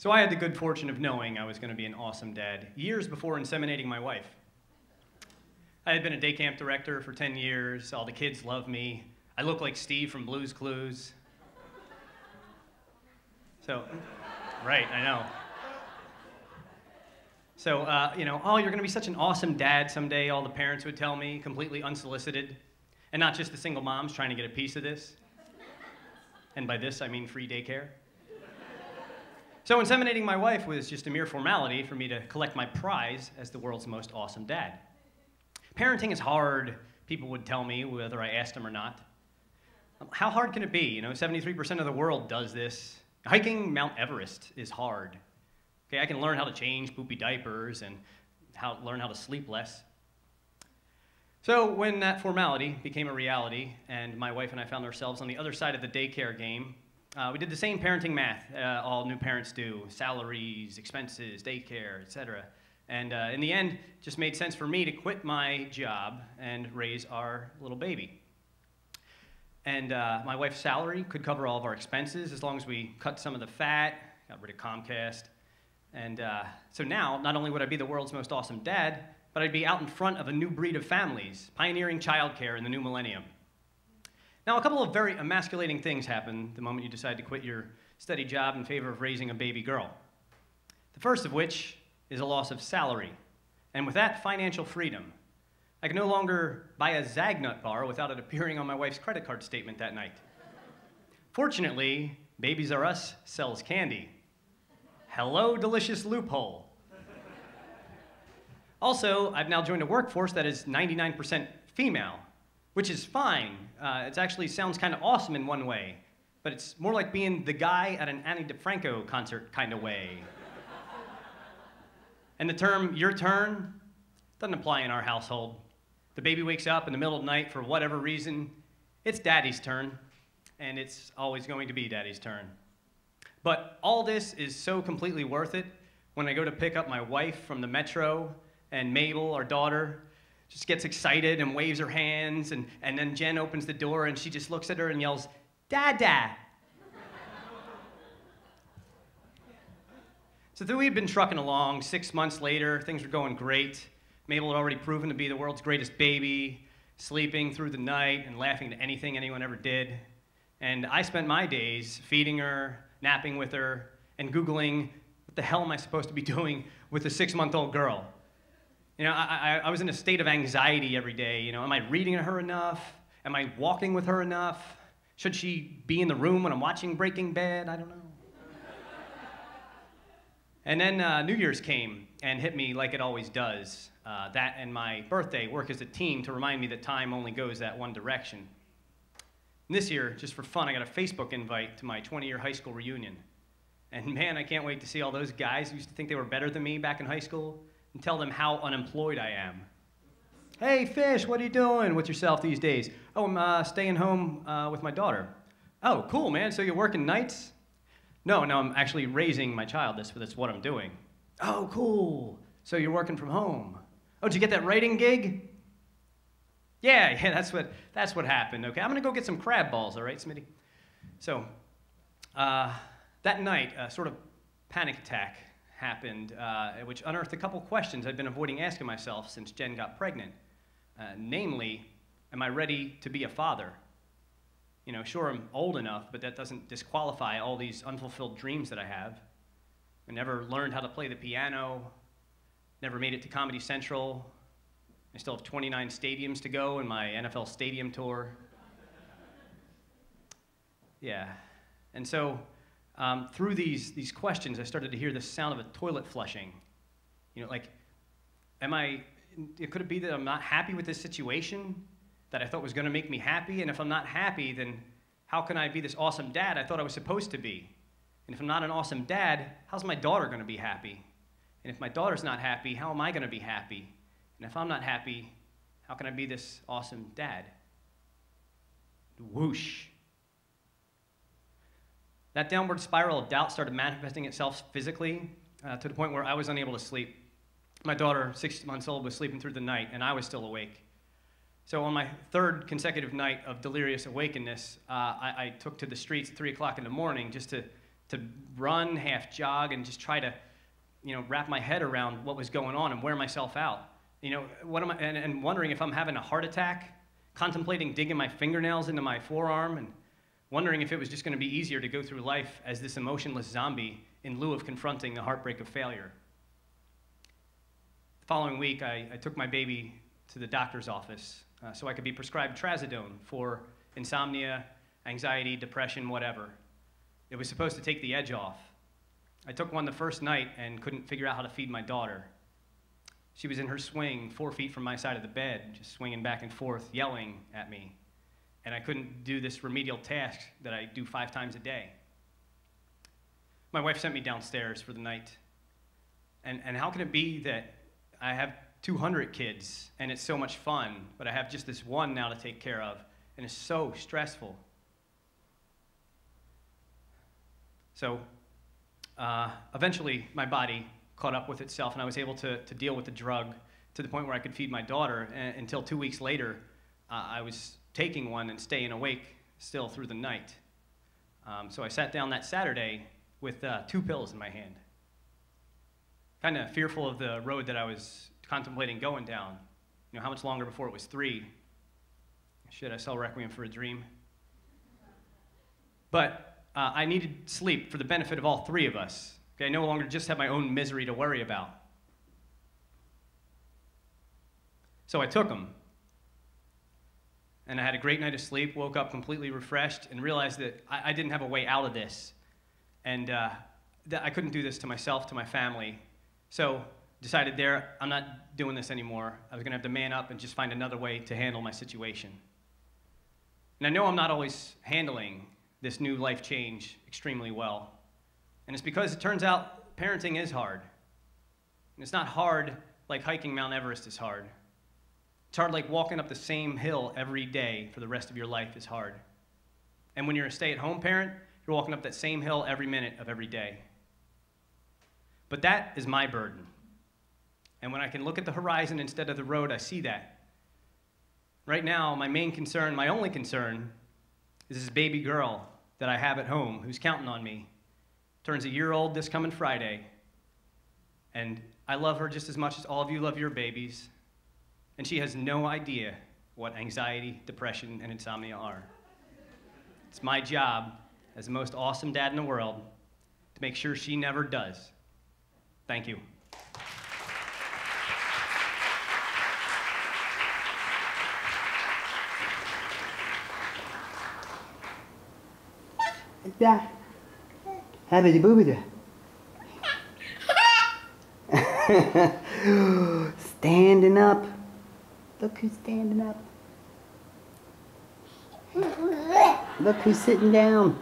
So I had the good fortune of knowing I was going to be an awesome dad years before inseminating my wife. I had been a day camp director for 10 years. All the kids love me. I look like Steve from Blue's Clues. So, right, I know. So, oh, you're going to be such an awesome dad someday, all the parents would tell me, completely unsolicited. And not just the single moms trying to get a piece of this. And by this, I mean free daycare. So inseminating my wife was just a mere formality for me to collect my prize as the world's most awesome dad. Parenting is hard, people would tell me, whether I asked them or not. How hard can it be? 73% of the world does this. Hiking Mount Everest is hard. Okay, I can learn how to change poopy diapers and learn how to sleep less. So when that formality became a reality and my wife and I found ourselves on the other side of the daycare game, we did the same parenting math all new parents do: salaries, expenses, daycare, etc. And in the end, it just made sense for me to quit my job and raise our little baby. And my wife's salary could cover all of our expenses as long as we cut some of the fat, got rid of Comcast. And so now, not only would I be the world's most awesome dad, but I'd be out in front of a new breed of families, pioneering childcare in the new millennium. Now, a couple of very emasculating things happen the moment you decide to quit your steady job in favor of raising a baby girl. The first of which is a loss of salary, and with that, financial freedom. I can no longer buy a Zagnut bar without it appearing on my wife's credit card statement that night. Fortunately, Babies R Us sells candy. Hello, delicious loophole. Also, I've now joined a workforce that is 99% female, which is fine. It actually sounds kind of awesome in one way, but it's more like being the guy at an Ani DeFranco concert kind of way. And the term, your turn, doesn't apply in our household. The baby wakes up in the middle of the night for whatever reason, it's daddy's turn, and it's always going to be daddy's turn. But all this is so completely worth it when I go to pick up my wife from the metro, and Mabel, our daughter, just gets excited and waves her hands, and then Jen opens the door and she just looks at her and yells, "Dada!" So though we had been trucking along, 6 months later, things were going great. Mabel had already proven to be the world's greatest baby, sleeping through the night and laughing at anything anyone ever did. And I spent my days feeding her, napping with her, and Googling, what the hell am I supposed to be doing with a 6-month-old girl? I was in a state of anxiety every day. Am I reading to her enough? Am I walking with her enough? Should she be in the room when I'm watching Breaking Bad? I don't know. And then New Year's came and hit me like it always does. That and my birthday work as a team to remind me that time only goes that one direction. And this year, just for fun, I got a Facebook invite to my 20-year high school reunion. And man, I can't wait to see all those guys who used to think they were better than me back in high school and tell them how unemployed I am. Hey, Fish, what are you doing with yourself these days? Oh, I'm staying home with my daughter. Oh, cool, man, so you're working nights? No, I'm actually raising my child. That's what I'm doing. Oh, cool, so you're working from home. Oh, did you get that writing gig? Yeah, that's what happened. Okay, I'm gonna go get some crab balls, all right, Smitty? So, that night, a sort of panic attack happened, which unearthed a couple questions I'd been avoiding asking myself since Jen got pregnant. Namely, am I ready to be a father? Sure, I'm old enough, but that doesn't disqualify all these unfulfilled dreams that I have. I never learned how to play the piano, never made it to Comedy Central. I still have 29 stadiums to go in my NFL stadium tour. Yeah, and so through these questions, I started to hear the sound of a toilet flushing. Could it be that I'm not happy with this situation that I thought was going to make me happy? And if I'm not happy, then how can I be this awesome dad I thought I was supposed to be? And if I'm not an awesome dad, how's my daughter going to be happy? And if my daughter's not happy, how am I going to be happy? And if I'm not happy, how can I be this awesome dad? Whoosh. That downward spiral of doubt started manifesting itself physically to the point where I was unable to sleep. My daughter, 6 months old, was sleeping through the night, and I was still awake. So on my third consecutive night of delirious awakenness, I took to the streets at 3 o'clock in the morning just to to run, half jog, and just try to, wrap my head around what was going on and wear myself out. What am I, and wondering if I'm having a heart attack, contemplating digging my fingernails into my forearm, and wondering if it was just going to be easier to go through life as this emotionless zombie in lieu of confronting the heartbreak of failure. The following week, I took my baby to the doctor's office so I could be prescribed trazodone for insomnia, anxiety, depression, whatever. It was supposed to take the edge off. I took one the first night and couldn't figure out how to feed my daughter. She was in her swing 4 feet from my side of the bed, just swinging back and forth, yelling at me. And I couldn't do this remedial task that I do 5 times a day. My wife sent me downstairs for the night. And how can it be that I have 200 kids and it's so much fun, but I have just this one now to take care of, and it's so stressful? So eventually my body caught up with itself, and I was able to deal with the drug to the point where I could feed my daughter, until 2 weeks later I was taking one and staying awake still through the night. So I sat down that Saturday with 2 pills in my hand, kind of fearful of the road that I was contemplating going down. How much longer before it was 3? Shit, I saw Requiem for a Dream. But I needed sleep for the benefit of all 3 of us. Okay, I no longer just have my own misery to worry about. So I took them. And I had a great night of sleep, woke up completely refreshed, and realized that I didn't have a way out of this. And that I couldn't do this to myself, to my family. So decided I'm not doing this anymore. I was going to have to man up and just find another way to handle my situation. And I know I'm not always handling this new life change extremely well. And it's because it turns out parenting is hard. And it's not hard like hiking Mount Everest is hard. It's hard like walking up the same hill every day for the rest of your life is hard. And when you're a stay-at-home parent, you're walking up that same hill every minute of every day. But that is my burden. And when I can look at the horizon instead of the road, I see that. Right now, my main concern, my only concern, is this baby girl that I have at home who's counting on me. Turns a year old this coming Friday. And I love her just as much as all of you love your babies. And she has no idea what anxiety, depression, and insomnia are. It's my job as the most awesome dad in the world to make sure she never does. Thank you. Da. Habidi boobidi. Standing up. Look who's standing up. Look who's sitting down.